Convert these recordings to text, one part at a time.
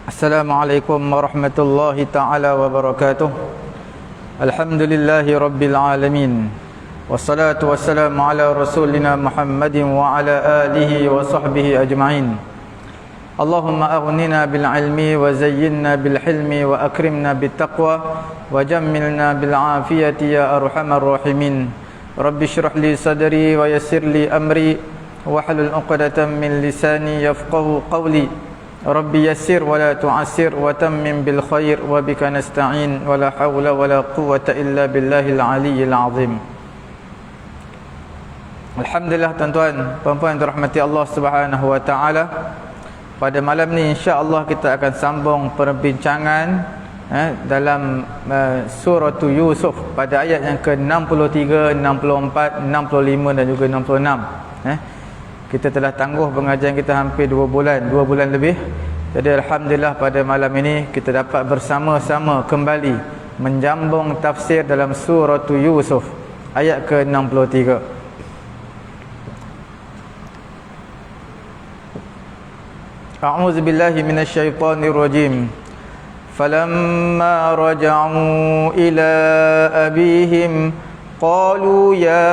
Assalamualaikum warahmatullahi ta'ala wabarakatuh. Alhamdulillahi rabbil alamin. Wassalatu wassalamu ala rasulina Muhammadin wa ala alihi wa sahbihi ajma'in. Allahumma aghnina bil ilmi wa zayyinna bil hilmi wa akrimna bit taqwa wa jammilna bil afiyati ya arhamar rahimin. Rabbi shrah li sadri wa yassir li amri wa hlul 'uqdatam min lisani yafqahu qawli. Rabbi yassir wa la tu'assir wa tammim bil khair wa bika nasta'in wa la hawla wa la quwwata illa billahil aliyyil azim. Alhamdulillah tuan-tuan, puan-puan dirahmati Allah Subhanahu wa taala. Pada malam ni insya-Allah kita akan sambung perbincangan dalam surah Yusuf pada ayat yang ke-63, 64, 65 dan juga 66. Kita telah tangguh pengajian kita hampir 2 bulan lebih. Jadi alhamdulillah pada malam ini kita dapat bersama-sama kembali menjambung tafsir dalam surah Yusuf ayat ke-63. A'udzu billahi minasyaitonir rajim. Falamma raja'u ila abihim قالوا يا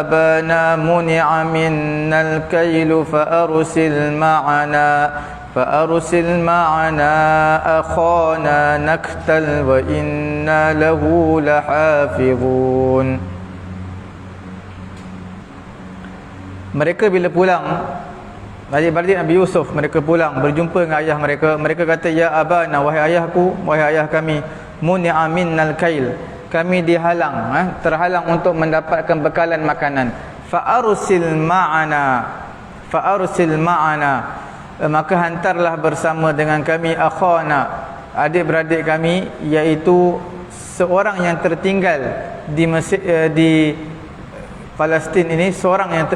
أبانا منع منا الكيل فأرسل معنا أخانا نكتل وإنا له لحافظون. Mereka bila pulang, adik-beradik Nabi Yusuf, mereka pulang berjumpa dengan ayah mereka. Mereka kata, ya abana, wahai ayahku, wahai ayah kami, muni'a minnal kail, kami dihalang, terhalang untuk mendapatkan bekalan makanan. Fa'arsil ma'ana, maka hantarlah bersama dengan kami akhana, adik-beradik kami, iaitu seorang yang tertinggal di Mesir, di Palestin ini, seorang yang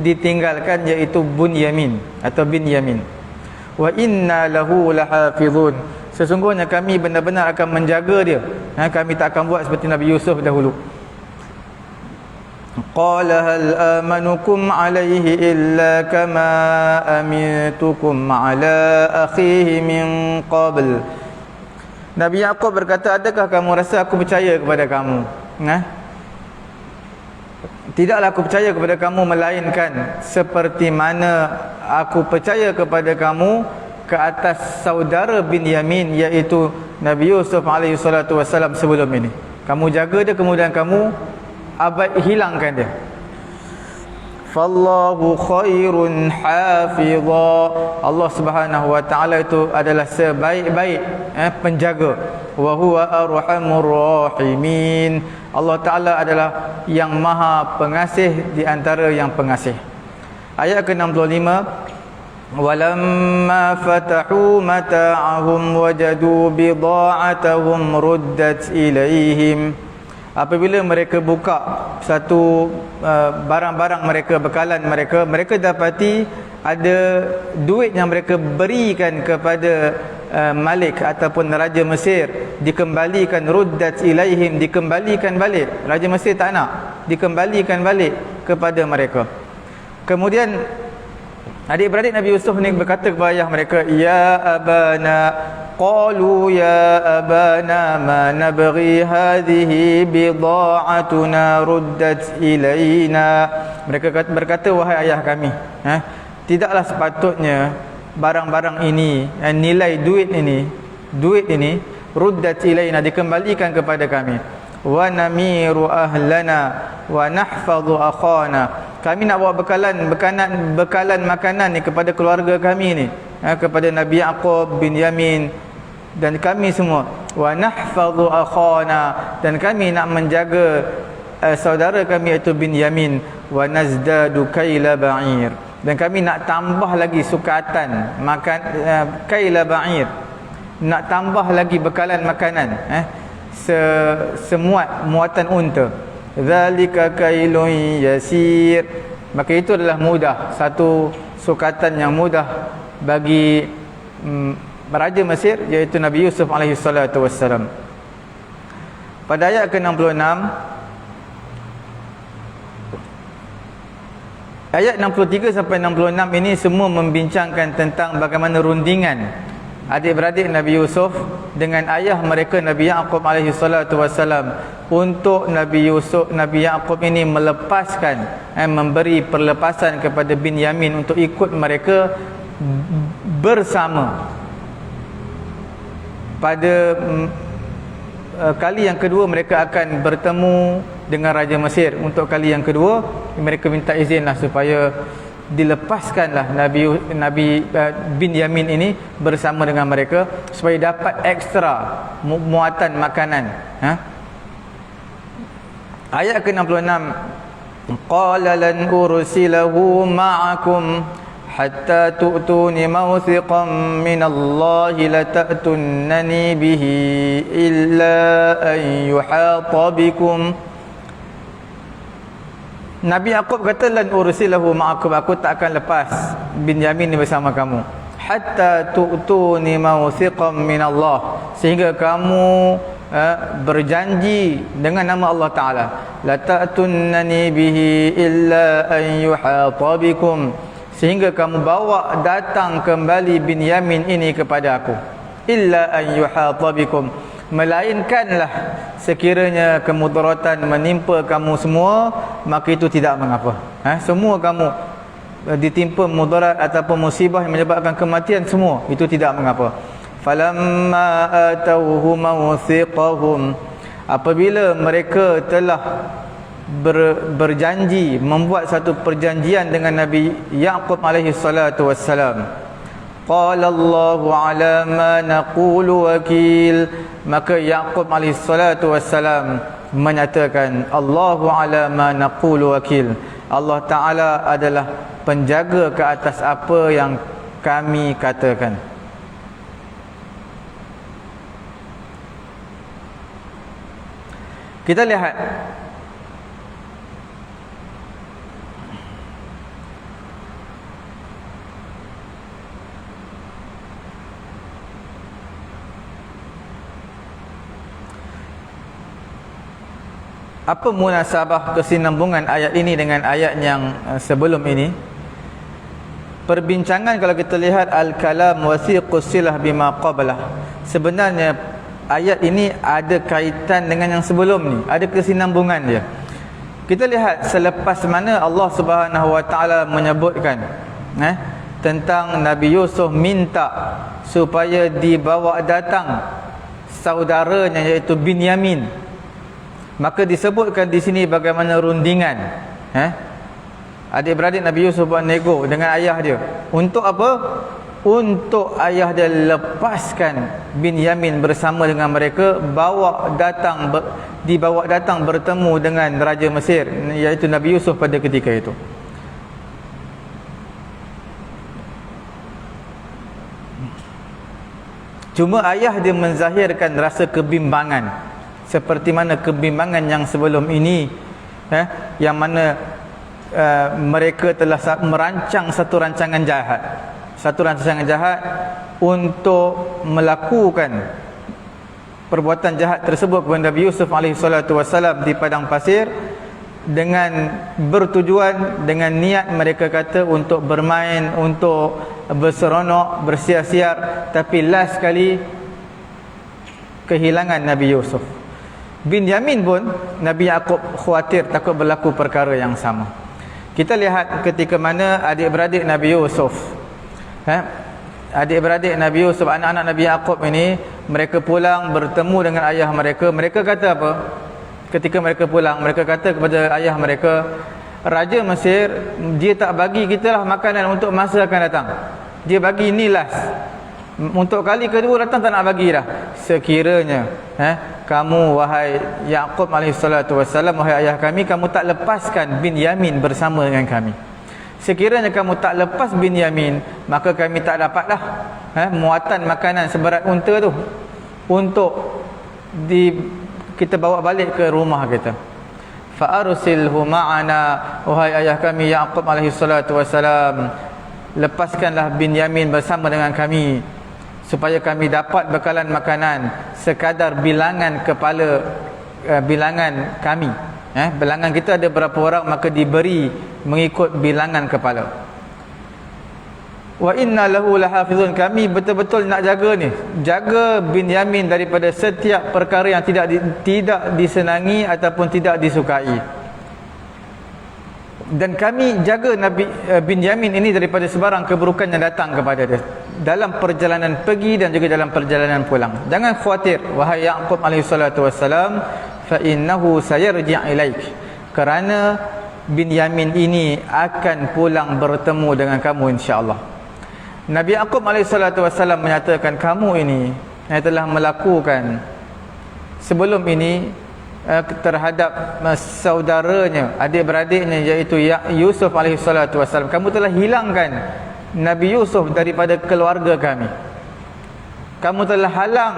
ditinggalkan, iaitu Bunyamin atau bin Yamin. Wa inna lahu lahafizun, sesungguhnya kami benar-benar akan menjaga dia. Kami tak akan buat seperti Nabi Yusuf dahulu. Qala hal amanukum alaihi illa kama amintukum ala akhihi min qabl. Nabi Yaqub berkata, adakah kamu rasa aku percaya kepada kamu? Tidaklah aku percaya kepada kamu melainkan seperti mana aku percaya kepada kamu ke atas saudara Binyamin, iaitu Nabi Yusuf alaihi salatu wasalam sebelum ini. Kamu jaga dia, kemudian kamu hilangkan dia. Fallahu khairun hafidha, Allah Subhanahu wa taala itu adalah sebaik-baik penjaga. Wa huwa arhamur rahimin, Allah taala adalah yang maha pengasih di antara yang pengasih. Ayat ke-65, walamma fatahu mata'ahum wajadu bida'atahum ruddat ilaihim, apabila mereka buka satu barang-barang mereka, bekalan mereka, mereka dapati ada duit yang mereka berikan kepada Malik ataupun Raja Mesir, dikembalikan, ruddat ilaihim, dikembalikan balik. Raja Mesir tak nak, dikembalikan balik kepada mereka. Kemudian adik-beradik Nabi Yusuf ni berkata kepada ayah mereka, ya abana, qalu ya abana ma nabghi hadhihi bida'atuna ruddat ilaina. Mereka berkata, wahai ayah kami, tidaklah sepatutnya barang-barang ini, nilai duit ini ruddat ilaina, dikembalikan kepada kami. Wa namiru ahlana wa nahfadhu akhana, kami nak bawa bekalan makanan ni kepada keluarga kami ni, kepada Nabi Yaqub, Binyamin dan kami semua. Wa nahfadhu akhana, dan kami nak menjaga saudara kami iaitu Binyamin. Wa nazdadu kaila ba'ir, dan kami nak tambah lagi sukatan makan, kaila ba'ir, nak tambah lagi bekalan makanan, muatan unta. Zalika kailun yasir, maka itu adalah mudah, satu sukatan yang mudah bagi Raja Mesir, iaitu Nabi Yusuf alaihi salatu wassalam. Pada ayat ke-66, ayat 63 sampai 66 ini semua membincangkan tentang bagaimana rundingan adik-beradik Nabi Yusuf dengan ayah mereka Nabi Yaqub alaihi salatu wassalam, untuk Nabi Yaqub ini melepaskan, memberi perlepasan kepada Binyamin untuk ikut mereka bersama. Pada kali yang kedua mereka akan bertemu dengan Raja Mesir. Untuk kali yang kedua mereka minta izinlah supaya dilepaskanlah Nabi Binyamin ini bersama dengan mereka supaya dapat ekstra muatan makanan. Ayat ke-66, qala lan ursilahu ma'akum hatta tu'tuni mawthiqan min Allah la ta'tunnani bihi illa an yuhata bikum. Nabi Yaqub kata lan ursilahu ma'akum, aku tak akan lepas Binyamin ni bersama kamu, hatta tu'tuni mawthiqan min Allah, sehingga kamu berjanji dengan nama Allah Ta'ala, la ta'tunnani bihi illa an yuhata bikum, sehingga kamu bawa datang kembali Binyamin ini kepada aku, illa an yuhata bikum, melainkanlah sekiranya kemudaratan menimpa kamu semua, maka itu tidak mengapa. Semua kamu ditimpa mudarat ataupun musibah yang menyebabkan kematian, semua itu tidak mengapa. Falamma atauhu mawthiqahum, apabila mereka telah berjanji, membuat satu perjanjian dengan Nabi Yaqub alaihi salatu wassalam, qala Allahu ala ma naqulu wakil, maka Yaqub alaihi salatu wassalam menyatakan, Allahu ala ma naqulu wakil, Allah Ta'ala adalah penjaga ke atas apa yang kami katakan. Kita lihat apa munasabah kesinambungan ayat ini dengan ayat yang sebelum ini. Perbincangan, kalau kita lihat al-kalam wasiqus silah bima qablah, sebenarnya ayat ini ada kaitan dengan yang sebelum ni, ada kesinambungan dia. Kita lihat selepas mana Allah Subhanahu Wa Taala menyebutkan tentang Nabi Yusuf minta supaya dibawa datang saudaranya iaitu Binyamin, maka disebutkan di sini bagaimana rundingan adik-beradik Nabi Yusuf buat nego dengan ayah dia. Untuk apa? Untuk ayah dia lepaskan Binyamin bersama dengan mereka, dibawa datang bertemu dengan Raja Mesir, iaitu Nabi Yusuf pada ketika itu. Cuma ayah dia menzahirkan rasa kebimbangan, seperti mana kebimbangan yang sebelum ini, yang mana mereka telah merancang satu rancangan jahat untuk melakukan perbuatan jahat tersebut kepada Nabi Yusuf alaihi salatu wasalam di padang pasir, dengan bertujuan, dengan niat mereka kata untuk bermain, untuk berseronok, bersiar-siar, tapi last sekali kehilangan Nabi Yusuf. Binyamin pun Nabi Yaqub khawatir takut berlaku perkara yang sama. Kita lihat ketika mana adik-beradik Nabi Yusuf, adik-beradik Nabi Yusuf, anak-anak Nabi Yaqub ini, mereka pulang bertemu dengan ayah mereka. Mereka kata apa? Ketika mereka pulang, mereka kata kepada ayah mereka, Raja Mesir, dia tak bagi kita lah makanan untuk masa akan datang. Dia bagi ni last. Untuk kali kedua datang tak nak bagi dah. Sekiranya kamu wahai Yaqub alaihi salatu wassalam, wahai ayah kami, kamu tak lepaskan Binyamin bersama dengan kami. Sekiranya kamu tak lepas Binyamin, maka kami tak dapatlah muatan makanan seberat unta tu untuk kita bawa balik ke rumah kita. Fa arsilhu ma'ana, wahai ayah kami Yaqub alaihi salatu wassalam, lepaskanlah Binyamin bersama dengan kami, supaya kami dapat bekalan makanan sekadar bilangan kepala bilangan kami. Bilangan kita ada berapa orang, maka diberi mengikut bilangan kepala. Wa inna lahu lahafizun, kami betul-betul nak jaga ni, jaga Binyamin daripada setiap perkara yang tidak disenangi ataupun tidak disukai. Dan kami jaga Nabi Binyamin ini daripada sebarang keburukan yang datang kepada dia dalam perjalanan pergi dan juga dalam perjalanan pulang. Jangan khawatir wahai Yaqub alaihi salatu wassalam, fa innahu sayarji' ilaik, kerana Binyamin ini akan pulang bertemu dengan kamu insya-Allah. Nabi Yaqub AS menyatakan, kamu ini yang telah melakukan sebelum ini terhadap saudaranya, adik-beradiknya, iaitu Yusuf AS, kamu telah hilangkan Nabi Yusuf daripada keluarga kami. Kamu telah halang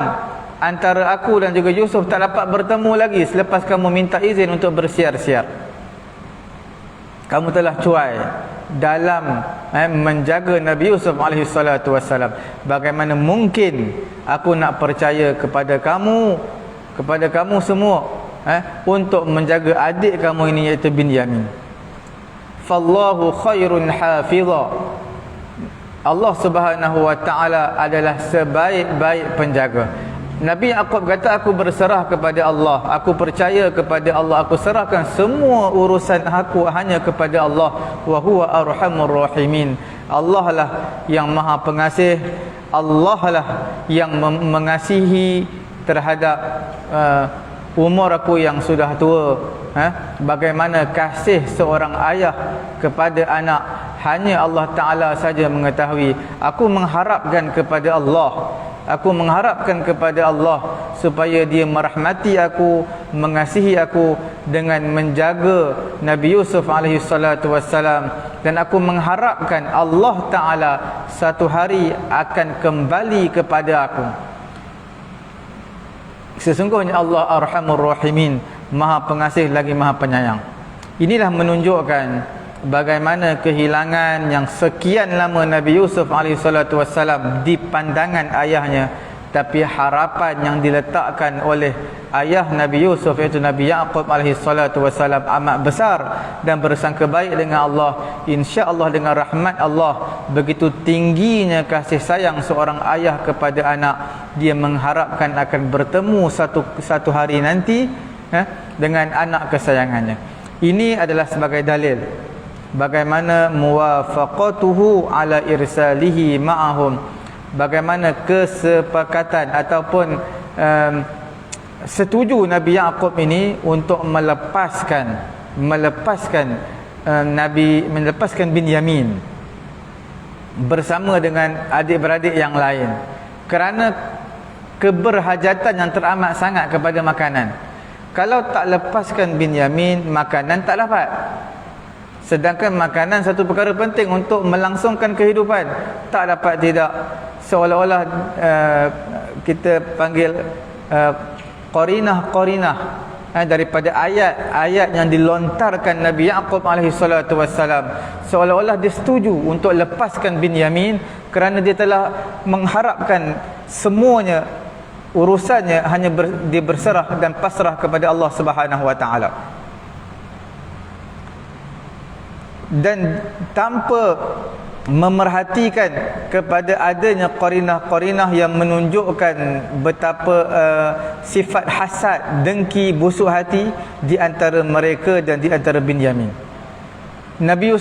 antara aku dan juga Yusuf tak dapat bertemu lagi selepas kamu minta izin untuk bersiar-siar. Kamu telah cuai dalam menjaga Nabi Yusuf alaihi salatu wassalam. Bagaimana mungkin aku nak percaya kepada kamu semua untuk menjaga adik kamu ini, iaitu Binyamin. Fallahu khairun hafiza, Allah Subhanahu wa taala adalah sebaik-baik penjaga. Nabi Yaqub kata, aku berserah kepada Allah, aku percaya kepada Allah, aku serahkan semua urusan aku hanya kepada Allah. Wa huwa arhamur rahimin, Allah lah yang maha pengasih, Allah lah yang mengasihi terhadap umur aku yang sudah tua. Bagaimana kasih seorang ayah kepada anak, hanya Allah Ta'ala saja mengetahui. Aku mengharapkan kepada Allah, aku mengharapkan kepada Allah supaya dia merahmati aku, mengasihi aku dengan menjaga Nabi Yusuf alaihi salatu wassalam. Dan aku mengharapkan Allah Ta'ala satu hari akan kembali kepada aku. Sesungguhnya Allah Arhamur Rahimin, maha pengasih lagi maha penyayang. Inilah menunjukkan bagaimana kehilangan yang sekian lama Nabi Yusuf alaihissalatu wassalam di pandangan ayahnya, tapi harapan yang diletakkan oleh ayah Nabi Yusuf, iaitu Nabi Yaqub alaihissalatu wassalam, amat besar dan bersangka baik dengan Allah. Insya-Allah dengan rahmat Allah, begitu tingginya kasih sayang seorang ayah kepada anak, dia mengharapkan akan bertemu satu hari nanti dengan anak kesayangannya. Ini adalah sebagai dalil bagaimana muwafaqatuhu ala irsalihi ma'ahum, bagaimana kesepakatan ataupun setuju Nabi Yaqub ini untuk melepaskan Binyamin bersama dengan adik-beradik yang lain, kerana keberhajatan yang teramat sangat kepada makanan. Kalau tak lepaskan Binyamin, makanan tak dapat. Sedangkan makanan satu perkara penting untuk melangsungkan kehidupan. Tak dapat tidak. Seolah-olah kita panggil qarinah daripada ayat-ayat yang dilontarkan Nabi Yaqub alaihi salatu wassalam. Seolah-olah dia setuju untuk lepaskan Binyamin kerana dia telah mengharapkan semuanya, urusannya hanya dia berserah dan pasrah kepada Allah Subhanahu wa taala. Dan tanpa memerhatikan kepada adanya qarinah-qarinah yang menunjukkan betapa sifat hasad, dengki, busuk hati di antara mereka dan di antara Binyamin. Nabi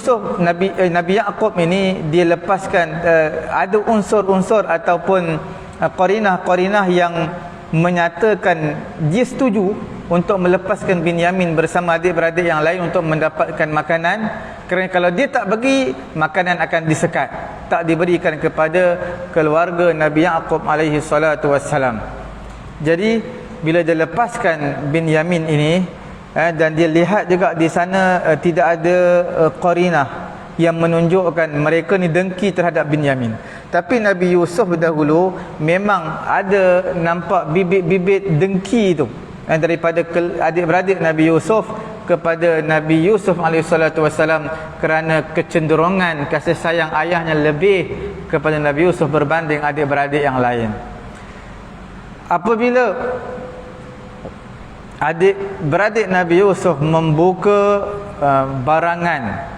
Yaqub ini dia lepaskan ada unsur-unsur ataupun qarinah-qarinah yang menyatakan dia setuju untuk melepaskan Binyamin bersama adik-beradik yang lain untuk mendapatkan makanan, kerana kalau dia tak bagi, makanan akan disekat, tak diberikan kepada keluarga Nabi Yaqub alaihi salatu wassalam. Jadi bila dia lepaskan Binyamin ini dan dia lihat juga di sana tidak ada qarinah yang menunjukkan mereka ni dengki terhadap Binyamin. Tapi Nabi Yusuf dahulu memang ada nampak bibit-bibit dengki itu daripada adik-beradik Nabi Yusuf kepada Nabi Yusuf alaihissalatu wassalam, kerana kecenderungan kasih sayang ayahnya lebih kepada Nabi Yusuf berbanding adik-beradik yang lain. Apabila adik-beradik Nabi Yusuf membuka barangan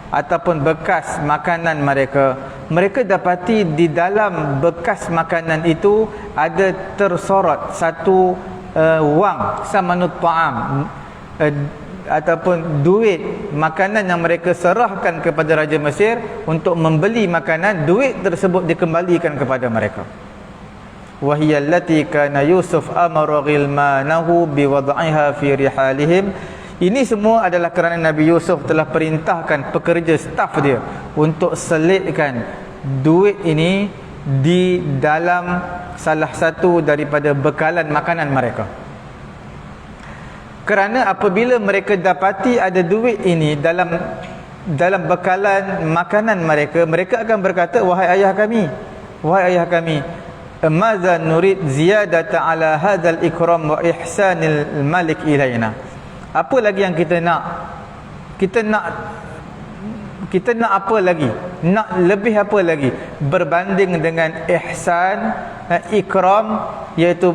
ataupun bekas makanan mereka, mereka dapati di dalam bekas makanan itu ada tersorot satu wang samanut ta'am, ataupun duit makanan yang mereka serahkan kepada Raja Mesir untuk membeli makanan. Duit tersebut dikembalikan kepada mereka. وَهِيَ الَّتِي كَانَ يُوسُفْ أَمَرَ غِلْمَانَهُ بِوَضْعِهَا فِي رِحَالِهِمْ. Ini semua adalah kerana Nabi Yusuf telah perintahkan pekerja staf dia untuk selitkan duit ini di dalam salah satu daripada bekalan makanan mereka. Kerana apabila mereka dapati ada duit ini dalam bekalan makanan mereka, mereka akan berkata, wahai ayah kami, maza nurid ziyadata ala hadzal ikram wa ihsanil malik ilaina. Apa lagi yang kita nak? Kita nak apa lagi? Nak lebih apa lagi? Berbanding dengan ihsan, ikram, iaitu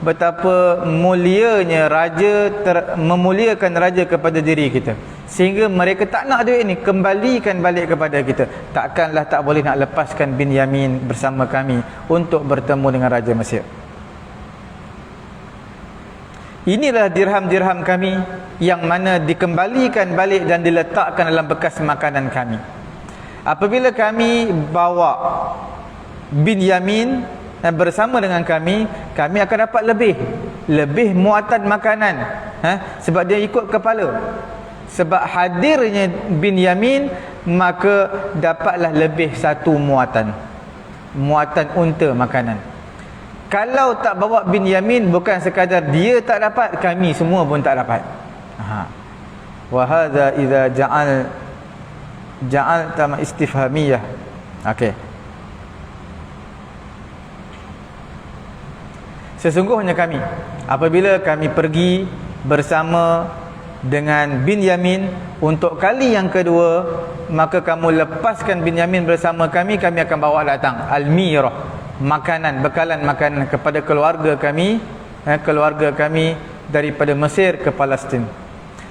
betapa mulianya raja memuliakan raja kepada diri kita, sehingga mereka tak nak duit ini, kembalikan balik kepada kita. Takkanlah tak boleh nak lepaskan Binyamin bersama kami untuk bertemu dengan Raja Mesir. Inilah dirham-dirham kami yang mana dikembalikan balik dan diletakkan dalam bekas makanan kami. Apabila kami bawa Binyamin bersama dengan kami akan dapat lebih muatan makanan, sebab dia ikut kepala. Sebab hadirnya Binyamin, maka dapatlah lebih satu muatan unta makanan. Kalau tak bawa Binyamin, bukan sekadar dia tak dapat, kami semua pun tak dapat. Wa hadza idza ja'al tama istifhamiyah. Okey. Sesungguhnya kami, apabila kami pergi bersama dengan Binyamin untuk kali yang kedua, maka kamu lepaskan Binyamin bersama kami akan bawa datang al-mirah, makanan, bekalan makanan kepada keluarga kami daripada Mesir ke Palestin.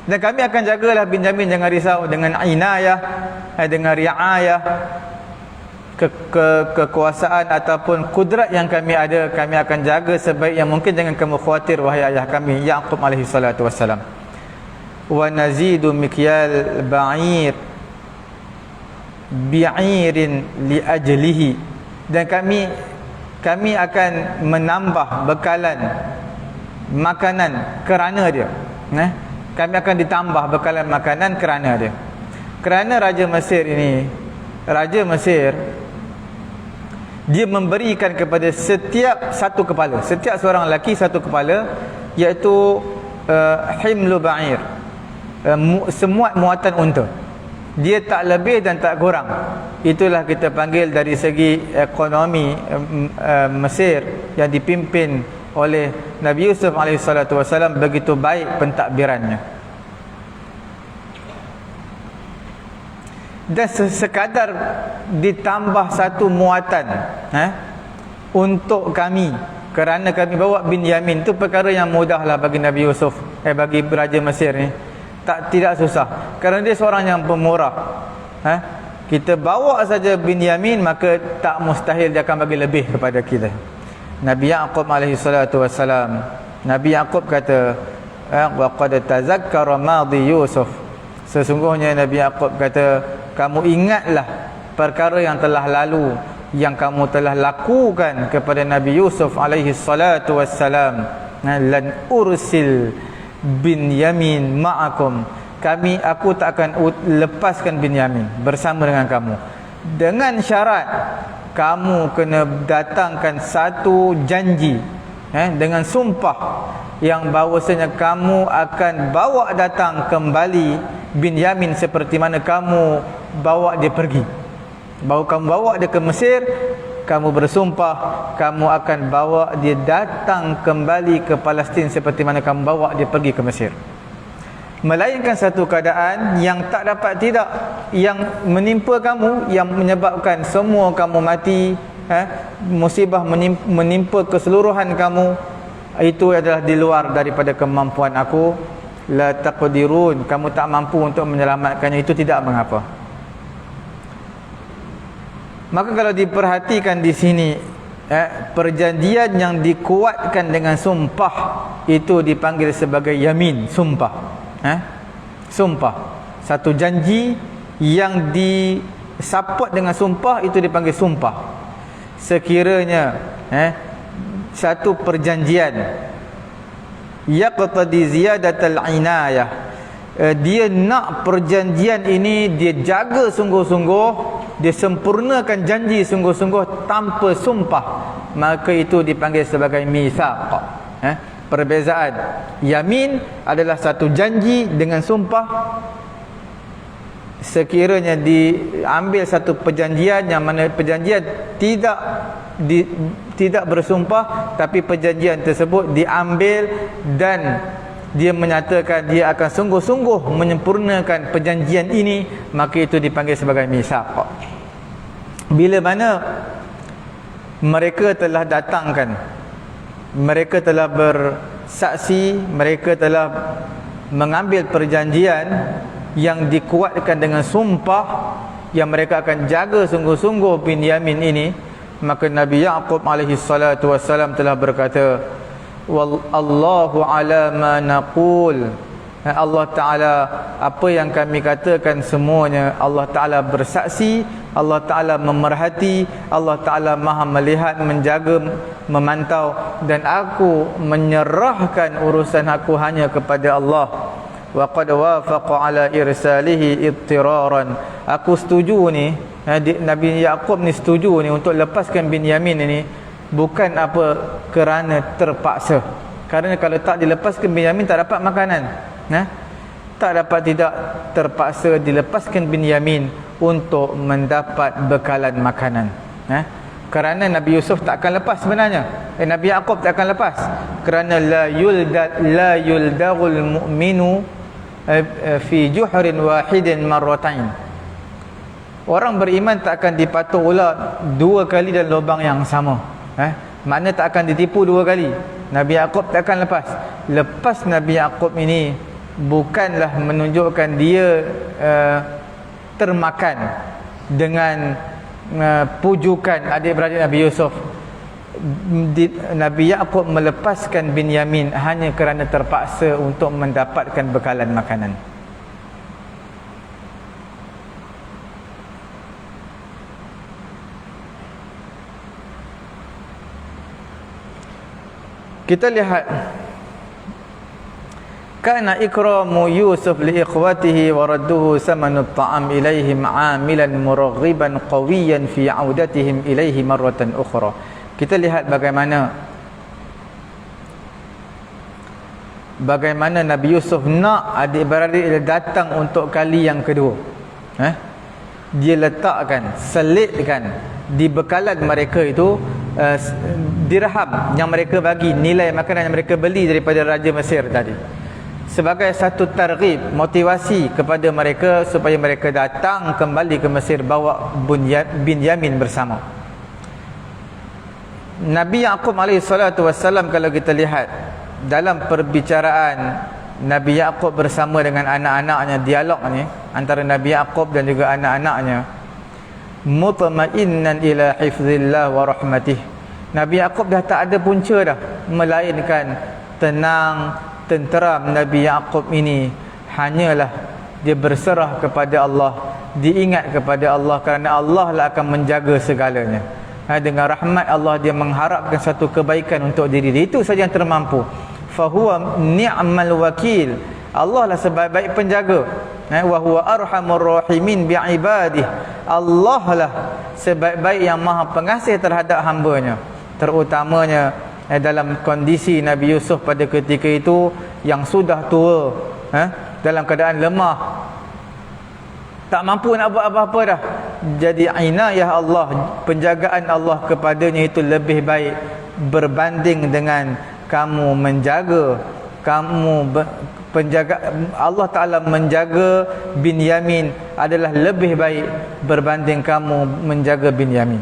Dan kami akan jagalah Binyamin, jangan risau, dengan inayah, dengan riayah, kekuasaan ataupun kudrat yang kami ada, kami akan jaga sebaik yang mungkin. Jangan kamu khawatir wahai ayah kami Yaqub alaihi salatu wassalam. Wa nazidu mikyal ba'ir bi'irin li ajlihi, dan kami akan menambah bekalan makanan kerana dia. Kami akan ditambah bekalan makanan kerana dia. Kerana Raja Mesir ini, Raja Mesir, dia memberikan kepada setiap satu kepala, setiap seorang lelaki satu kepala, iaitu himlu ba'ir, semuat muatan unta. Dia tak lebih dan tak kurang. Itulah kita panggil dari segi ekonomi Mesir yang dipimpin oleh Nabi Yusuf AS, begitu baik pentadbirannya. Dan sekadar ditambah satu muatan untuk kami, kerana kami bawa Binyamin, itu perkara yang mudahlah bagi Nabi Yusuf, bagi Raja Mesir ni. Tidak susah, kerana dia seorang yang pemurah. Kita bawa saja Binyamin, maka tak mustahil dia akan bagi lebih kepada kita. Nabi Yaqub alaihi salatu wassalam, Nabi Yaqub kata, wa qad tazakkara madhi Yusuf, sesungguhnya Nabi Yaqub kata, kamu ingatlah perkara yang telah lalu, yang kamu telah lakukan kepada Nabi Yusuf alaihi salatu wassalam. Lan ursil Binyamin ma'akum, aku tak akan lepaskan Binyamin bersama dengan kamu, dengan syarat kamu kena datangkan satu janji, dengan sumpah yang bahawasanya kamu akan bawa datang kembali Binyamin seperti mana kamu bawa dia pergi. Bahawa kamu bawa dia ke Mesir, kamu bersumpah kamu akan bawa dia datang kembali ke Palestin seperti mana kamu bawa dia pergi ke Mesir. Melainkan satu keadaan yang tak dapat tidak, yang menimpa kamu, yang menyebabkan semua kamu mati, musibah menimpa keseluruhan kamu, itu adalah di luar daripada kemampuan aku. La taqdirun, kamu tak mampu untuk menyelamatkannya, itu tidak mengapa. Maka kalau diperhatikan di sini, perjanjian yang dikuatkan dengan sumpah itu dipanggil sebagai yamin, sumpah. Sumpah. Satu janji yang disaput dengan sumpah itu dipanggil sumpah. Sekiranya satu perjanjian yaqtadi ziyadatal inayah, dia nak perjanjian ini dia jaga sungguh-sungguh, dia sempurnakan janji sungguh-sungguh tanpa sumpah, maka itu dipanggil sebagai mitsaq. Perbezaan yamin adalah satu janji dengan sumpah. Sekiranya diambil satu perjanjian yang mana perjanjian tidak bersumpah, tapi perjanjian tersebut diambil dan dia menyatakan dia akan sungguh-sungguh menyempurnakan perjanjian ini, maka itu dipanggil sebagai mitsaq. Bila mana mereka telah datangkan, mereka telah bersaksi, mereka telah mengambil perjanjian yang dikuatkan dengan sumpah yang mereka akan jaga sungguh-sungguh Binyamin ini, maka Nabi Yaqub alaihi salatu wassalam telah berkata, wallahu ala ma naqul, Allah Ta'ala, apa yang kami katakan semuanya Allah Ta'ala bersaksi, Allah Ta'ala memerhati, Allah Ta'ala maha melihat, menjaga, memantau, dan aku menyerahkan urusan aku hanya kepada Allah. Wa qad wafaqa ala irsalihi ittiraran, aku setuju ni, Nabi Yaqub ni setuju ni untuk lepaskan Binyamin ini bukan apa kerana terpaksa. Kerana kalau tak dilepaskan Binyamin tak dapat makanan. Tak dapat, tidak terpaksa dilepaskan Binyamin untuk mendapat bekalan makanan. Kerana Nabi Yusuf tak akan lepas sebenarnya. Nabi Yaqub tak akan lepas. Kerana la yuldagul mu'minu fi juhrin wahidin marratain. Orang beriman tak akan dipatuk ular dua kali dalam lubang yang sama. Makna tak akan ditipu dua kali. Nabi Yaqub tak akan lepas. Lepas Nabi Yaqub ini bukanlah menunjukkan dia termakan dengan pujukan adik-beradik Nabi Yusuf. Nabi Yaqub melepaskan Binyamin hanya kerana terpaksa untuk mendapatkan bekalan makanan. Kita lihat, kana ikramu Yusuf li ikhwatihi wa radduhu samanu at-ta'am ilaihim 'amilan muraghiban qawiyan fi 'audatihim ilaihi marratan ukhra. Kita lihat bagaimana Nabi Yusuf nak adik-beradik dia datang untuk kali yang kedua. Dia letakkan, selitkan di bekalan mereka itu dirham yang mereka bagi, nilai makanan yang mereka beli daripada Raja Mesir tadi, sebagai satu targhib, motivasi kepada mereka supaya mereka datang kembali ke Mesir bawa Binyamin bersama. Nabi Yaqub alaihi salatu wassalam, kalau kita lihat dalam perbicaraan Nabi Yaqub bersama dengan anak-anaknya, dialog ni antara Nabi Yaqub dan juga anak-anaknya, mutma'innan ila hifzillah wa rahmatih. Nabi Yaqub dah tak ada punca dah, melainkan tenang, tenteram. Nabi Yaqub ini hanyalah dia berserah kepada Allah, diingat kepada Allah, kerana Allah lah akan menjaga segalanya. Dengan rahmat Allah dia mengharapkan satu kebaikan untuk diri dia, itu saja yang termampu. Fahuwa ni'mal wakil, Allah lah sebaik-baik penjaga. Wa huwa arhamur rahimin bi'ibadih, Allah lah sebaik-baik yang maha pengasih terhadap hamba-Nya. Terutamanya dalam kondisi Nabi Yusuf pada ketika itu yang sudah tua, dalam keadaan lemah, tak mampu nak buat apa-apa dah. Jadi inayah Allah, penjagaan Allah kepadanya itu lebih baik berbanding dengan kamu menjaga, Allah Ta'ala menjaga Binyamin adalah lebih baik berbanding kamu menjaga Binyamin.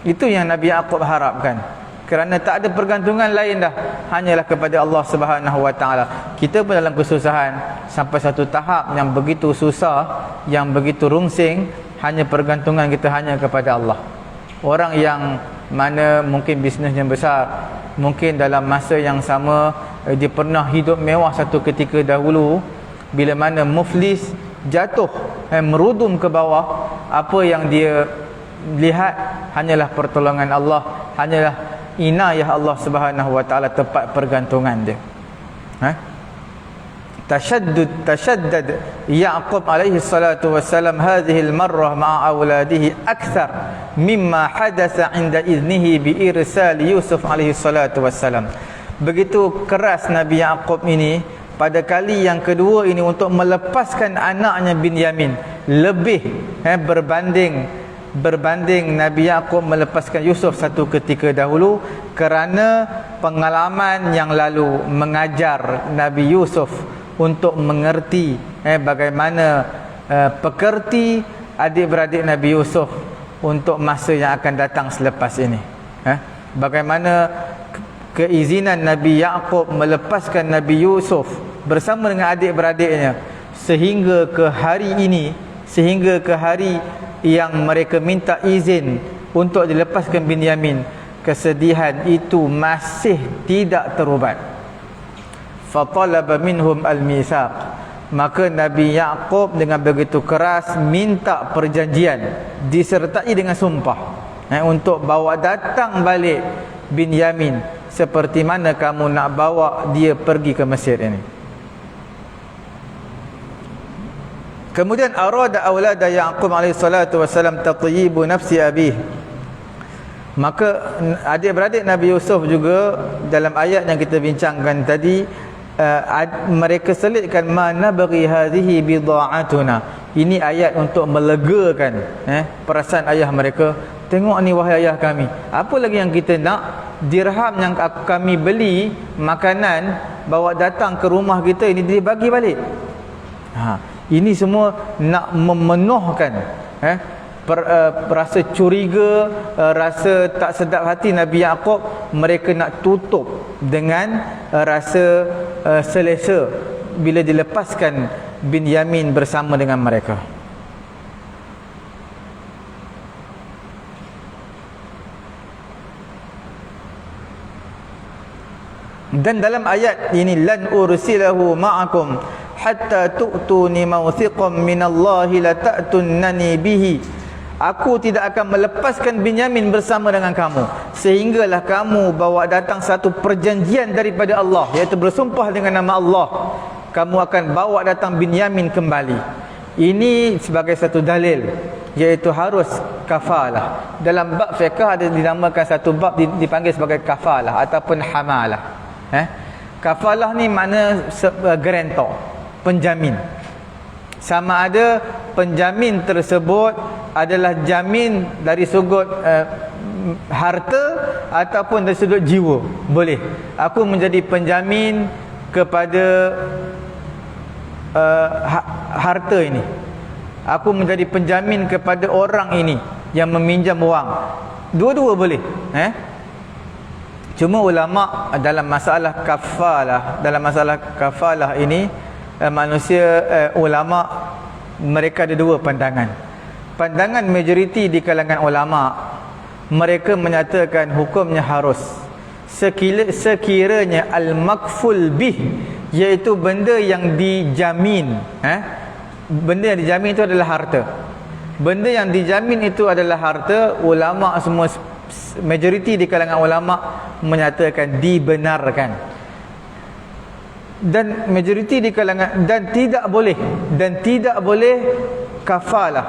Itu yang Nabi Yaqub harapkan, kerana tak ada pergantungan lain dah, hanyalah kepada Allah Subhanahu Wa Ta'ala. Kita pun dalam kesusahan sampai satu tahap yang begitu susah, yang begitu rungsing, hanya pergantungan kita hanya kepada Allah. Orang yang mana mungkin bisnesnya besar, mungkin dalam masa yang sama dia pernah hidup mewah satu ketika dahulu, bila mana muflis, jatuh, merudum ke bawah, apa yang dia lihat hanyalah pertolongan Allah, hanyalah inayah Allah Subhanahu wa taala, tempat pergantungan dia. Tashaddad Ya'qub alaihi salatu wassalam hadhihi al-marrah ma'a awladihi akthar mimma hadatha 'inda idnihi bi irsal Yusuf alaihi salatu wassalam. Begitu keras Nabi Ya'qub ini pada kali yang kedua ini untuk melepaskan anaknya Binyamin, lebih berbanding Nabi Ya'qub melepaskan Yusuf satu ketika dahulu, kerana pengalaman yang lalu mengajar Nabi Yusuf untuk mengerti bagaimana pekerti adik-beradik Nabi Yusuf untuk masa yang akan datang selepas ini. Bagaimana keizinan Nabi Ya'qub melepaskan Nabi Yusuf bersama dengan adik-beradiknya sehingga ke hari ini, sehingga ke hari yang mereka minta izin untuk dilepaskan Binyamin, kesedihan itu masih tidak terubat. Fatalaba minhum al-mitsaq, maka Nabi Ya'qub dengan begitu keras minta perjanjian disertai dengan sumpah untuk bawa datang balik Binyamin seperti mana kamu nak bawa dia pergi ke Mesir ini. Kemudian arada aulada Ya'qub alaihi salatu wasalam tatyibu nafsi abih, maka adik-beradik Nabi Yusuf juga dalam ayat yang kita bincangkan tadi, mereka selitkan mana bagi hadhihi bida'atuna. Ini ayat untuk melegakan perasaan ayah mereka. Tengok ni wahai ayah kami, apa lagi yang kita nak? Dirham yang kami beli makanan bawa datang ke rumah kita ini dibagi balik. Ini semua nak memenuhkan rasa curiga, rasa tak sedap hati Nabi Ya'qub. Mereka nak tutup dengan rasa selesa bila dilepaskan Binyamin bersama dengan mereka. Dan dalam ayat ini, lan ursilahu ma'akum hatta tu'tuni mawthiqan minallahi la ta'tunnani bihi, aku tidak akan melepaskan Binyamin bersama dengan kamu sehinggalah kamu bawa datang satu perjanjian daripada Allah, iaitu bersumpah dengan nama Allah, kamu akan bawa datang Binyamin kembali. Ini sebagai satu dalil, iaitu harus kafalah. Dalam bab fiqh ada dinamakan satu bab dipanggil sebagai kafalah ataupun hamalah. Kafalah ni makna guarantor, penjamin. Sama ada penjamin tersebut adalah jamin dari sudut harta ataupun dari sudut jiwa. Boleh. Aku menjadi penjamin kepada harta ini. Aku menjadi penjamin kepada orang ini yang meminjam wang. Dua-dua boleh. Cuma ulama dalam masalah kafalah ini, ulama mereka ada dua pandangan. Pandangan majoriti di kalangan ulama, mereka menyatakan hukumnya harus sekiranya al-makful bih, iaitu benda yang dijamin. Benda yang dijamin itu adalah harta. Benda yang dijamin itu adalah harta. Ulama semua, majoriti di kalangan ulama menyatakan dibenarkan. Dan majoriti di kalangan dan tidak boleh kafalah,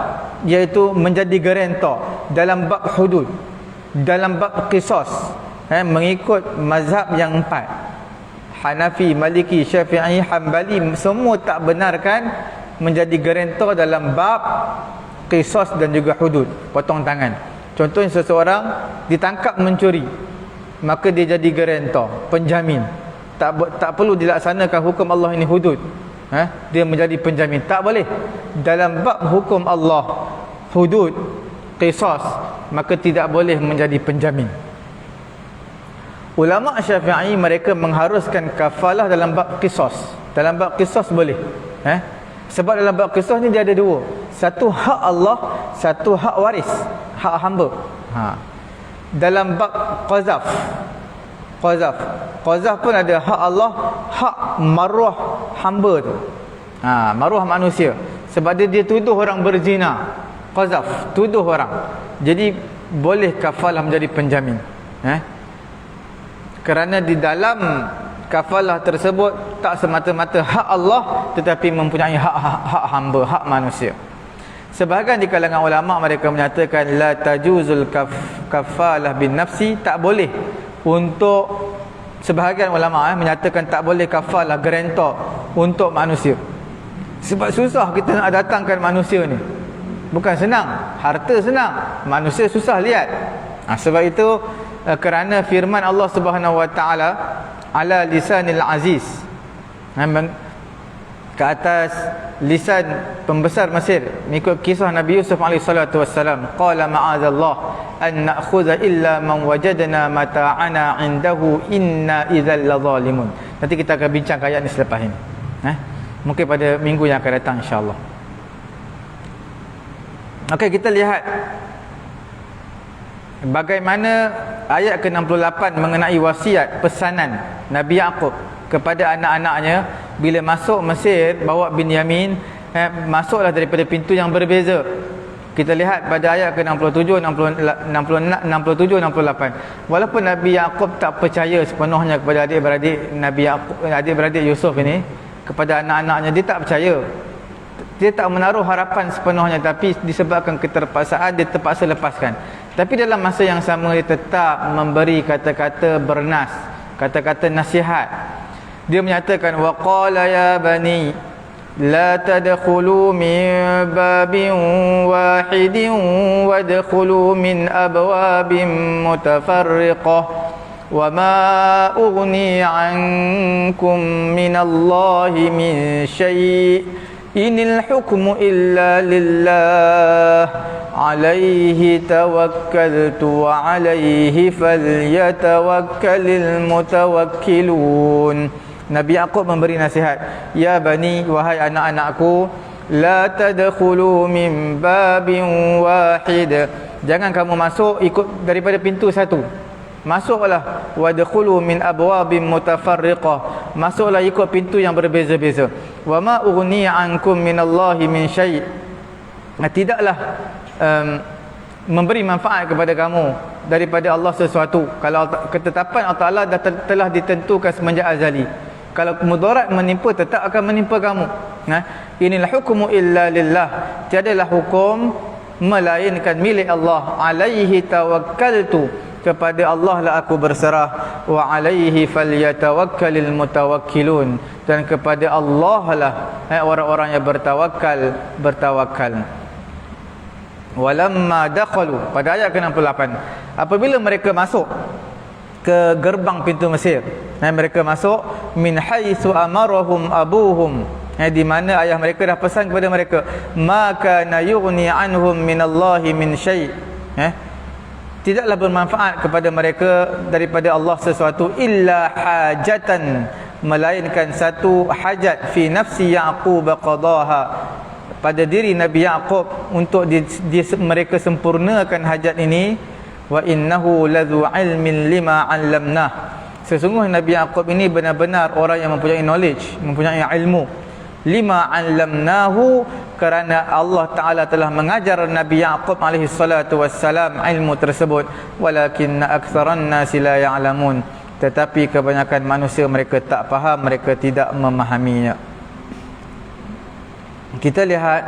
iaitu menjadi guarantor dalam bab hudud, dalam bab qisas, mengikut mazhab yang empat, Hanafi, Maliki, Syafi'i, Hambali, semua tak benarkan menjadi guarantor dalam bab qisas dan juga hudud, potong tangan. Contohnya seseorang ditangkap mencuri, maka dia jadi guarantor, penjamin. Tak perlu dilaksanakan hukum Allah ini hudud. Dia menjadi penjamin. Tak boleh. Dalam bab hukum Allah hudud, qisas, maka tidak boleh menjadi penjamin. Ulama Syafi'i mereka mengharuskan kafalah dalam bab qisas. Dalam bab qisas boleh. Sebab dalam bab qisas ni dia ada dua. Satu hak Allah, satu hak waris, hak hamba. Dalam bab qazaf pun ada hak Allah, hak maruah hamba tu. Maruah manusia. Sebab dia tuduh orang berzina. Qazaf, tuduh orang. Jadi boleh kafalah menjadi penjamin. Kerana di dalam kafalah tersebut tak semata-mata hak Allah, tetapi mempunyai hak hamba, hak manusia. Sebahagian di kalangan ulama mereka menyatakan la tajuzul kafalah bin nafsi, tak boleh untuk, sebahagian ulama menyatakan tak boleh kafalah guarantor untuk manusia. Sebab susah kita nak datangkan manusia ni. Bukan senang, harta senang, manusia susah lihat. Sebab itu kerana firman Allah Subhanahu wa taala ala lisanil aziz, ke atas lisan pembesar Mesir, mengikut kisah Nabi Yusuf alaihi salatu wassalam, qala ma'adzallah an na'khudha illa man wajadna mata'ana indahu inna idzal ladzalimun. Nanti kita akan bincang ayat ni selepas ini, mungkin pada minggu yang akan datang insya-Allah. Okey, kita lihat bagaimana ayat ke-68 mengenai wasiat pesanan Nabi Yaqub kepada anak-anaknya bila masuk Mesir, bawa Binyamin, masuklah daripada pintu yang berbeza. Kita lihat pada ayat ke-67, 67, 68. Walaupun Nabi Yaqub tak percaya sepenuhnya kepada adik-beradik Nabi Yaqub, adik-beradik Yusuf ini, kepada anak-anaknya dia tak percaya. Dia tak menaruh harapan sepenuhnya, tapi disebabkan keterpaksaan dia terpaksa lepaskan. Tapi dalam masa yang sama dia tetap memberi kata-kata bernas, kata-kata nasihat. Dia menyatakan waqala ya bani la tadkhulu min babin wahidin wadkhulu min abwabin mutafarriqah wa ma ughni ankum minallahi min syai' inil hukmu illa lillah alaihi tawakkaltu wa alaihi falyatawakkalul mutawakkilun. Nabi Yaqub memberi nasihat, ya bani, wahai anak-anakku, la tadkhulu min babin wahid, jangan kamu masuk ikut daripada pintu satu. Masuklah wadkhulu min abwabin mutafarriqah, masuklah ikut pintu yang berbeza-beza. Wa ma ughni ankum minallahi min syai', tidaklah memberi manfaat kepada kamu daripada Allah sesuatu. Kalau ketetapan Allah Ta'ala telah ditentukan semenjak azali, kalau mudarat menimpa tetap akan menimpa kamu. Inilah hukmu illa lillah, tiadalah hukum melainkan milik Allah. Alaihi tawakkaltu, kepada Allah lah aku berserah. Wa alaihi falyatawakkalul mutawakkilun, dan kepada Allah lah orang-orang yang bertawakal. Walamma dakhalu, pada ayat ke-68, apabila mereka masuk ke gerbang pintu Mesir, mereka masuk min haitsu amarahum abuhum, di mana ayah mereka dah pesan kepada mereka, maka yughni anhum minallahi min syai', tidaklah bermanfaat kepada mereka daripada Allah sesuatu, illa hajatan, melainkan satu hajat, fi nafsi Yaqub qadaha, pada diri Nabi Yaqub, untuk mereka sempurnakan hajat ini. Wa innahu ladzu ilmin lima 'allamnah, sesungguhnya Nabi Yaqub ini benar-benar orang yang mempunyai knowledge, mempunyai ilmu. Lima 'allamnahu, kerana Allah Ta'ala telah mengajar Nabi Yaqub alaihi salatu wassalam ilmu tersebut. Walakinna aktsaran nasi la ya'lamun, tetapi kebanyakan manusia mereka tak faham, mereka tidak memahaminya. Kita lihat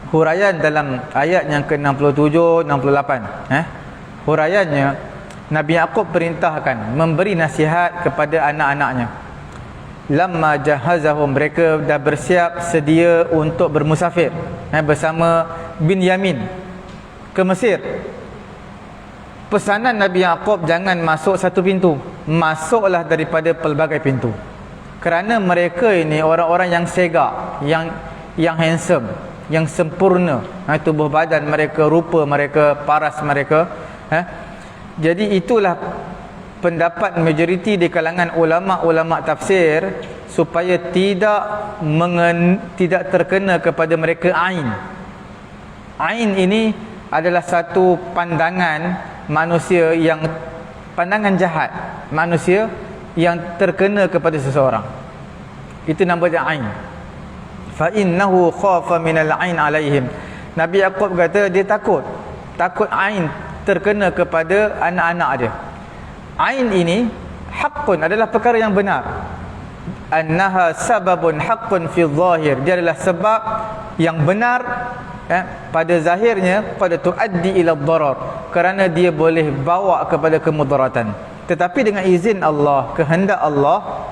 huraian dalam ayat yang ke-67, 68. Huraiannya, Nabi Yaqub perintahkan memberi nasihat kepada anak-anaknya. Lamma jahazahum, mereka dah bersiap sedia untuk bermusafir bersama Binyamin ke Mesir. Pesanan Nabi Yaqub, jangan masuk satu pintu, masuklah daripada pelbagai pintu. Kerana mereka ini orang-orang yang segak, yang handsome, yang sempurna, tubuh badan mereka, rupa mereka, paras mereka. Jadi itulah pendapat majoriti di kalangan ulama-ulama tafsir, supaya tidak terkena kepada mereka ain. Ain ini adalah satu pandangan manusia yang pandangan jahat, manusia yang terkena kepada seseorang. Itu nama dia ain. Fa innahu khafa minal ain alaihim. Nabi Yaqub kata dia takut ain terkena kepada anak-anak dia. Ain ini haqqun, adalah perkara yang benar. Annaha sababun haqqun fi zahir, dia adalah sebab yang benar pada zahirnya, pada tuaddi ila darar, kerana dia boleh bawa kepada kemudaratan. Tetapi dengan izin Allah, kehendak Allah,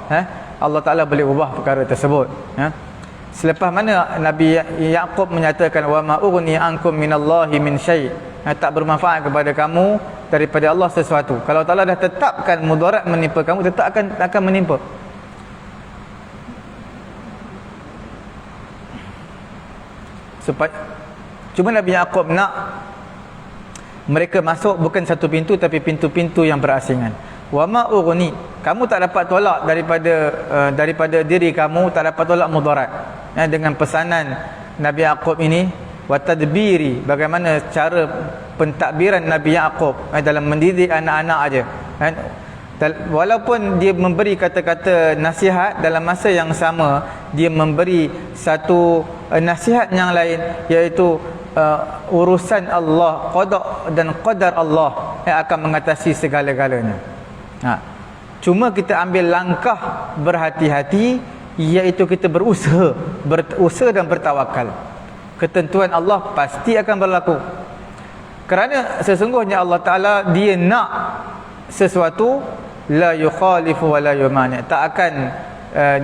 Allah Ta'ala boleh ubah perkara tersebut. Selepas mana Nabi Yaqub menyatakan wa ma ughni ankum minallahi min syai', tak bermanfaat kepada kamu daripada Allah sesuatu. Kalau Allah dah tetapkan mudarat menimpa kamu, tetap akan menimpa. Supaya cuma Nabi Yaqub nak mereka masuk bukan satu pintu, tapi pintu-pintu yang berasingan. Wa ma ughni, kamu tak dapat tolak daripada diri kamu, tak dapat tolak mudarat. Dengan pesanan Nabi Yaqub ini, wa tadbiri, bagaimana cara pentadbiran Nabi Yaqub dalam mendidik anak-anak aja. Walaupun dia memberi kata-kata nasihat, dalam masa yang sama dia memberi satu nasihat yang lain, iaitu urusan Allah, qada dan qadar Allah yang akan mengatasi segala-galanya. Cuma kita ambil langkah berhati-hati, iaitu kita berusaha dan bertawakal. Ketentuan Allah pasti akan berlaku, kerana sesungguhnya Allah Ta'ala dia nak sesuatu, la yukhalifu wa la yumani, tak akan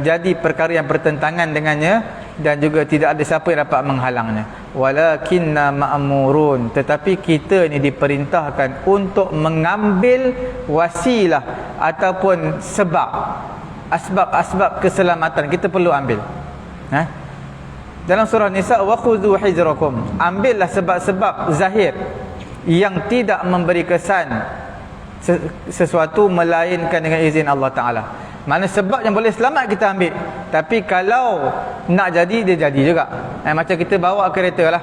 jadi perkara yang bertentangan dengannya, dan juga tidak ada siapa yang dapat menghalangnya. Walakinna ma'murun, tetapi kita ini diperintahkan untuk mengambil wasilah ataupun asbab keselamatan kita perlu ambil. Dalam surah Nisa, wa khudhu hijrakum, ambillah sebab-sebab zahir yang tidak memberi kesan sesuatu melainkan dengan izin Allah Ta'ala. Mana sebab yang boleh selamat kita ambil, tapi kalau nak jadi, dia jadi juga. Macam kita bawa kereta lah,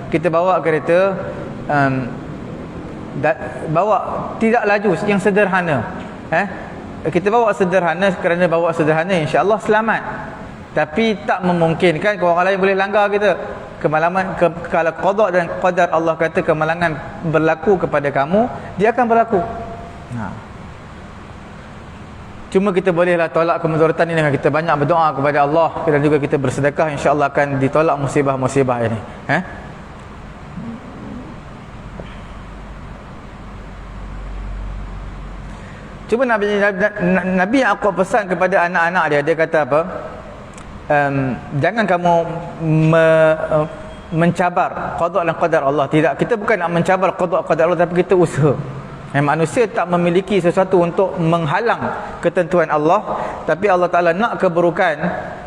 kita bawa kereta bawa tidak laju, yang sederhana. Kita bawa sederhana, kerana bawa sederhana insya-Allah selamat. Tapi tak memungkinkan kalau orang lain boleh langgar kita. Kemalaman kalau qada dan qadar Allah kata kemalangan berlaku kepada kamu, dia akan berlaku. Cuma kita bolehlah tolak kemudaratan ini dengan kita banyak berdoa kepada Allah, dan juga kita bersedekah, insya-Allah akan ditolak musibah-musibah ini. Cuma Nabi Yaqub pesan kepada anak-anak dia, dia kata apa? Jangan kamu mencabar qada dan qadar Allah. Tidak, kita bukan nak mencabar qada qadar Allah, tapi kita usaha. Manusia tak memiliki sesuatu untuk menghalang ketentuan Allah, tapi Allah Ta'ala nak keburukan,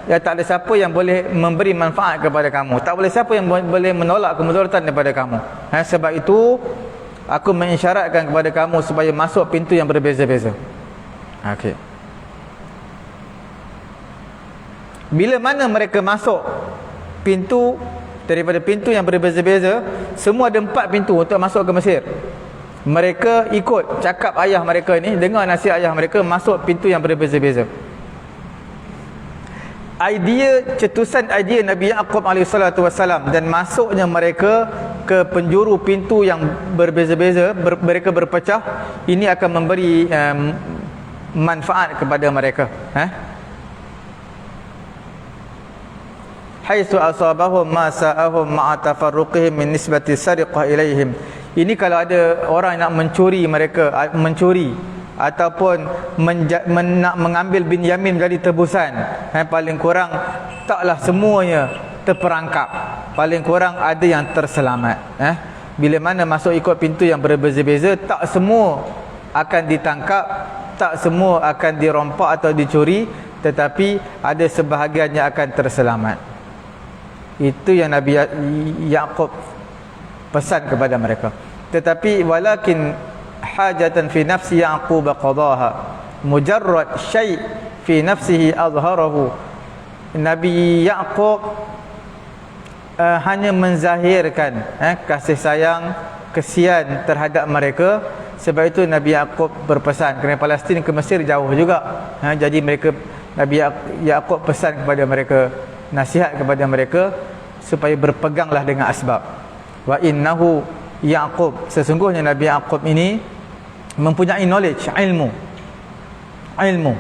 ya tak ada siapa yang boleh memberi manfaat kepada kamu, tak boleh siapa yang boleh menolak kemudaratan daripada kamu. Sebab itu aku mengisyaratkan kepada kamu supaya masuk pintu yang berbeza-beza. Okey. Bila mana mereka masuk pintu daripada pintu yang berbeza-beza, semua ada 4 pintu untuk masuk ke Mesir. Mereka ikut cakap ayah mereka ni, dengar nasihat ayah mereka, masuk pintu yang berbeza-beza. Cetusan idea Nabi Yaqub AS dan masuknya mereka ke penjuru pintu yang berbeza-beza, mereka berpecah, ini akan memberi manfaat kepada mereka. Haitsu asabahum ma sa'ahum ma'a tafarruqihim min nisbati sariqah ilaihim. Ini kalau ada orang nak mencuri ataupun nak mengambil Binyamin jadi tebusan, paling kurang taklah semuanya terperangkap, paling kurang ada yang terselamat. Bila mana masuk ikut pintu yang berbeza-beza, tak semua akan ditangkap, tak semua akan dirompak atau dicuri, tetapi ada sebahagian yang akan terselamat. Itu yang Nabi Yaqub pesan kepada mereka. Tetapi walakin hajatan fi nafsi Yaqub qadaha, mujarrad syai' fi nafsihi azharahu. Nabi Yaqub hanya menzahirkan kasih sayang, kesian terhadap mereka. Sebab itu Nabi Yaqub berpesan, kerana Palestin ke Mesir jauh juga, jadi mereka, Nabi Yaqub pesan kepada mereka, nasihat kepada mereka supaya berpeganglah dengan asbab. Wa innahu Yaqub, sesungguhnya Nabi Yaqub ini mempunyai knowledge, ilmu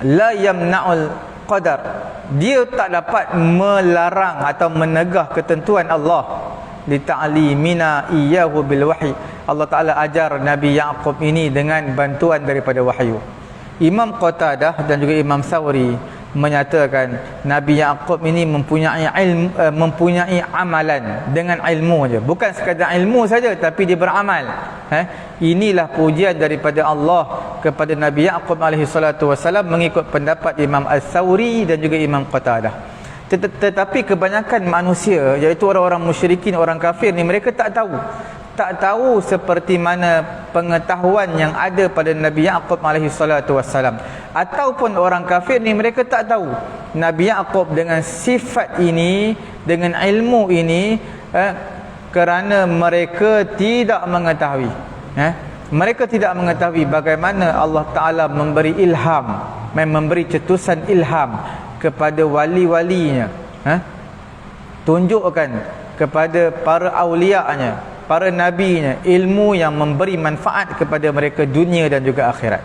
la yamna'ul qadar, dia tak dapat melarang atau menegah ketentuan Allah. Li ta'limina iyyahu bil wahyi, Allah Taala ajar Nabi Yaqub ini dengan bantuan daripada wahyu. Imam Qatadah dan juga Imam Thawri menyatakan Nabi Yaqub ini mempunyai ilmu, mempunyai amalan dengan ilmu saja, bukan sekadar ilmu saja tapi dia beramal. Inilah pujian daripada Allah kepada Nabi Yaqub alaihi salatu wasalam mengikut pendapat Imam Al-Thawri dan juga Imam Qatadah. Tetapi kebanyakan manusia, iaitu orang-orang musyrikin, orang kafir ni, mereka tak tahu seperti mana pengetahuan yang ada pada Nabi Yaqub alaihi salatu wassalam. Ataupun orang kafir ni, mereka tak tahu Nabi Yaqub dengan sifat ini, dengan ilmu ini, kerana mereka tidak mengetahui, mereka tidak mengetahui bagaimana Allah Ta'ala memberi ilham, memberi cetusan ilham kepada wali-walinya, tunjukkan kepada para awliya-nya, para nabinya, ilmu yang memberi manfaat kepada mereka dunia dan juga akhirat.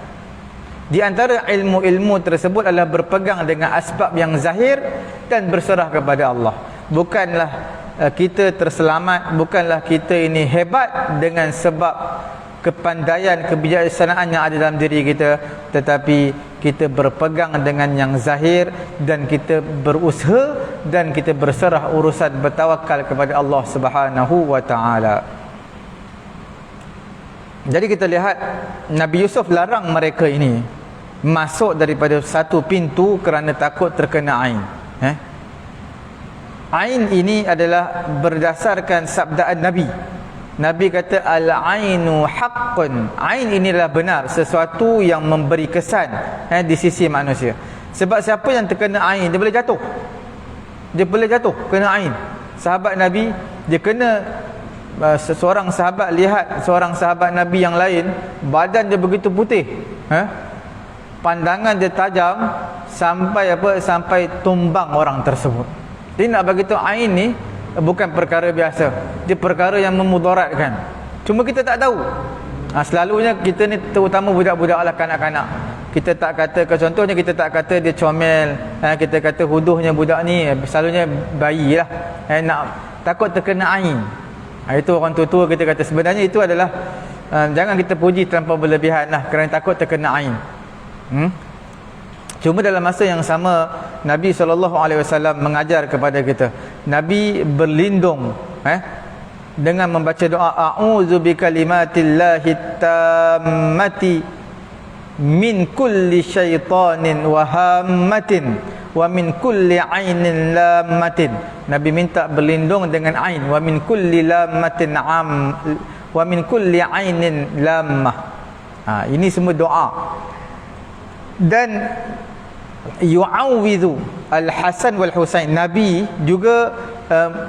Di antara ilmu-ilmu tersebut adalah berpegang dengan asbab yang zahir dan berserah kepada Allah. Bukanlah kita terselamat, bukanlah kita ini hebat dengan sebab kepandaian, kebijaksanaan yang ada dalam diri kita, tetapi kita berpegang dengan yang zahir dan kita berusaha dan kita berserah urusan, bertawakal kepada Allah Subhanahu wa taala. Jadi kita lihat Nabi Yusuf larang mereka ini masuk daripada satu pintu kerana takut terkena ain. Ain ini adalah berdasarkan sabdaan Nabi. Nabi kata al-ainu haqqun. Ain inilah benar, sesuatu yang memberi kesan di sisi manusia. Sebab siapa yang terkena ain, dia boleh jatuh. Dia boleh jatuh kena ain. Sahabat Nabi, dia kena, seorang sahabat lihat seorang sahabat Nabi yang lain, badan dia begitu putih, pandangan dia tajam sampai tumbang orang tersebut. Dia nak bagi tahu ain ni bukan perkara biasa, dia perkara yang memudaratkan. Cuma kita tak tahu. Selalunya kita ni, terutama budak-budak lah, kanak-kanak, kita tak kata, contohnya kita tak kata dia comel, kita kata huduhnya budak ni, selalunya bayi lah, nak takut terkena ain. Itu orang tua-tua kita kata. Sebenarnya itu adalah jangan kita puji terlampau berlebihan lah, kerana takut terkena ain. Cuma dalam masa yang sama, Nabi SAW mengajar kepada kita. Nabi berlindung dengan membaca doa, a'udzu bikalimatillahi tammati min kulli syaitanin wa hammatin wa min kulli ainin lammatin. Nabi minta berlindung dengan ain, wa min kulli lammatin wa min kulli ainin lammah. Ini semua doa. Dan yu'awwidhu al-Hasan wal-Husain, Nabi juga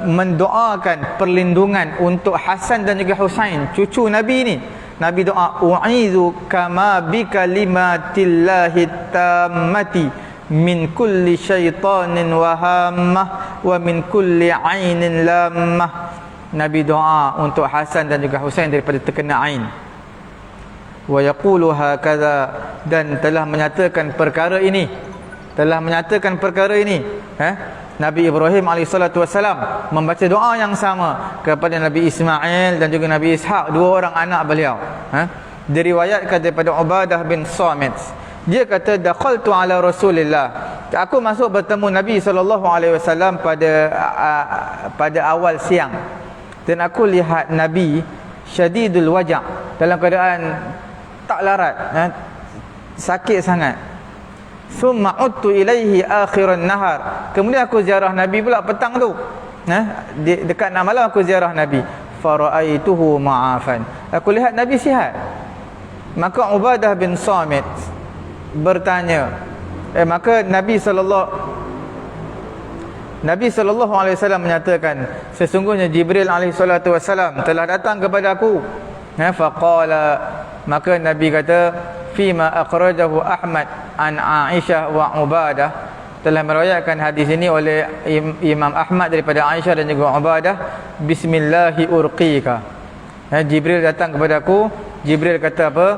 mendoakan perlindungan untuk Hasan dan juga Husain, cucu Nabi ni. Nabi doa, u'idhu kama bikalimatillahi tammati min kulli syaitanin wa hammah wa min kulli ainin lammah. Nabi doa untuk Hasan dan juga Husain daripada terkena ain. Wa yaqulu hakadha, dan telah menyatakan perkara ini, Nabi Ibrahim AS membaca doa yang sama kepada Nabi Ismail dan juga Nabi Ishaq, dua orang anak beliau. Diriwayatkan daripada Ubadah bin Samit, dia kata, dakhaltu ala Rasulillah, aku masuk bertemu Nabi SAW pada awal siang, dan aku lihat Nabi syadidul wajah, dalam keadaan tak larat, sakit sangat. Summa uttu ilaihi akhiran nahar, kemudian aku ziarah Nabi pula petang tu, dekat 6 malam aku ziarah Nabi. Faraaituhu ma'afan, aku lihat Nabi sihat. Maka Ubadah bin Samit bertanya, maka Nabi Nabi SAW menyatakan, sesungguhnya Jibril SAW telah datang kepada aku. Faqala, maka Nabi kata, fima akhrajahu Ahmad an Aisyah wa Ubadah, telah meriwayatkan hadis ini oleh Imam Ahmad daripada Aisyah dan juga Ubadah, bismillahi urqika. Jibril datang kepada aku. Jibril kata apa?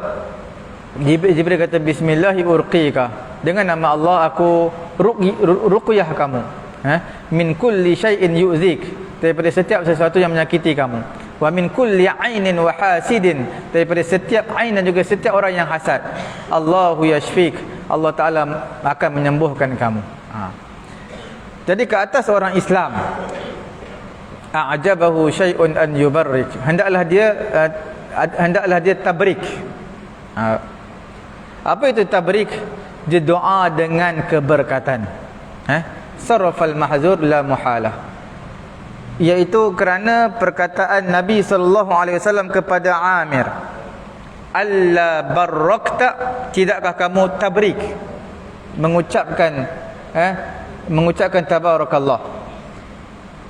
Jibril kata bismillahi urqika, dengan nama Allah aku ruqyah kamu, min kulli syai'in yu'zik, daripada setiap sesuatu yang menyakiti kamu, wa min kulli ainin wa hasidin, daripada setiap ain dan juga setiap orang yang hasad. Allahu yashfik, Allah Ta'ala akan menyembuhkan kamu. Jadi ke atas orang Islam, a'jabahu syai'un an yubarrik, hendaklah dia tabrik. Apa itu tabrik? Dia doa dengan keberkatan. Sarafal mahzur la muhalah, iaitu kerana perkataan Nabi SAW kepada Amir, alla barakta, tidakkah kamu tabrik, mengucapkan tabarakallah,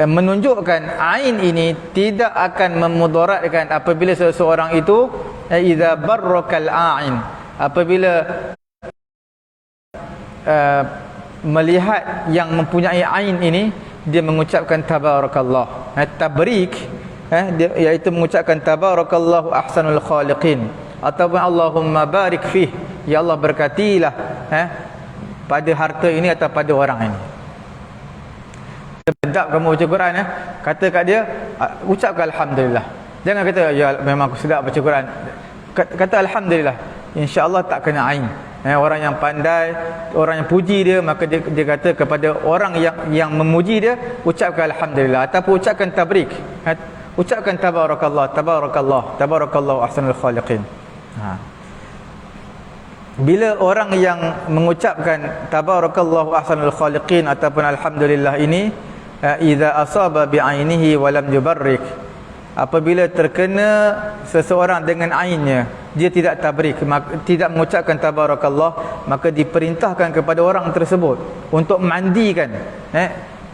menunjukkan ain ini tidak akan memudaratkan apabila seseorang itu idza barrakal ain, apabila melihat yang mempunyai ain ini, dia mengucapkan tabarakallah. Tabrik iaitu mengucapkan tabarakallahu ahsanul khaliqin, ataupun Allahumma barik fih, ya Allah berkatilah pada harta ini atau pada orang ini. Sedap kamu baca Quran, kata kat dia, ucapkan alhamdulillah. Jangan kata ya memang aku sedap baca Quran. Kata alhamdulillah, insya-Allah tak kena ain. Orang yang pandai, orang yang puji dia, maka dia kata kepada orang yang memuji dia, ucapkan alhamdulillah, ataupun ucapkan tabrik, ucapkan tabarakallah, tabarakallah ahsanul khaliqin. Bila orang yang mengucapkan tabarakallahu ahsanul khaliqin ataupun alhamdulillah ini, idza asaba bi'ainihi wa lam yubarrik, apabila terkena seseorang dengan ainnya, dia tidak tabrik, tidak mengucapkan tabarakallah, maka diperintahkan kepada orang tersebut untuk mandikan,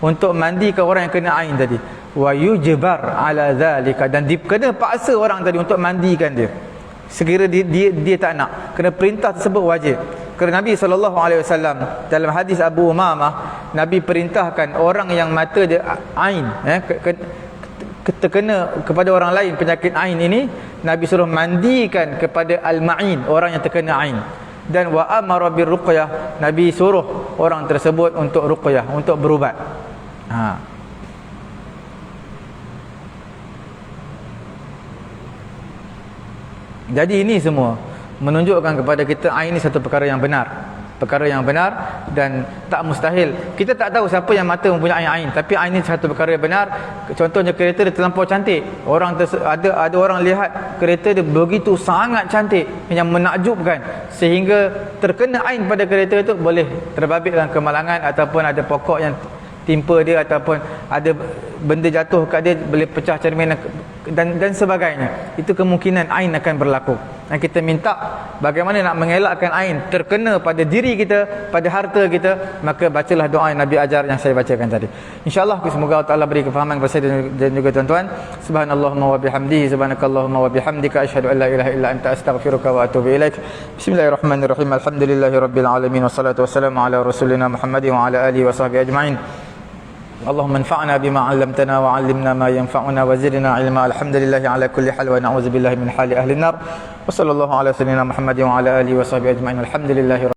untuk mandikan orang yang kena ain tadi, wa yujbar ala zalika, dan kena paksa orang tadi untuk mandikan dia sekira dia tak nak. Kena perintah tersebut wajib. Kerana Nabi SAW dalam hadis Abu Umamah, Nabi perintahkan orang yang mata dia ain, terkena kepada orang lain penyakit ain ini, Nabi suruh mandikan kepada al-ma'in, orang yang terkena ain. Dan wa amara bir ruqyah, Nabi suruh orang tersebut untuk ruqyah, untuk berubat. Jadi ini semua menunjukkan kepada kita ain ini satu perkara yang benar, dan tak mustahil. Kita tak tahu siapa yang mata mempunyai ain, tapi ain ini satu perkara yang benar. Contohnya kereta dia terlampau cantik, ada orang lihat kereta dia begitu sangat cantik yang menakjubkan, sehingga terkena ain pada kereta itu, boleh terbabit dalam kemalangan, ataupun ada pokok yang timpa dia, ataupun ada benda jatuh kat dia, boleh pecah cermin dan sebagainya. Itu kemungkinan ain akan berlaku. Dan kita minta bagaimana nak mengelakkan ain terkena pada diri kita, pada harta kita, maka bacalah doa yang Nabi ajar yang saya bacakan tadi. InsyaAllah semoga Allah Ta'ala beri kefahaman kepada saya dan juga tuan-tuan. Subhanallahumma wa bihamdihi, subhanakallahumma wa bihamdika, asyhadu an la ilaha illa anta, astaghfiruka wa atubu ilaik. Bismillahirrahmanirrahim. Alhamdulillahi rabbil alamin, wassalatu wassalamu ala rasulina Muhammadin wa ala alihi wa sahbihi ajma'in. Allahumma anfa'na bima 'allamtana wa 'allimna ma yanfa'una wa zidna 'ilma. Alhamdulillahi ala kulli hal wa na'udzubillahi min hali ahli an-nar. Wa sallallahu ala sayyidina Muhammadin wa ala alihi wa sahbihi ajma'in. Alhamdulillahi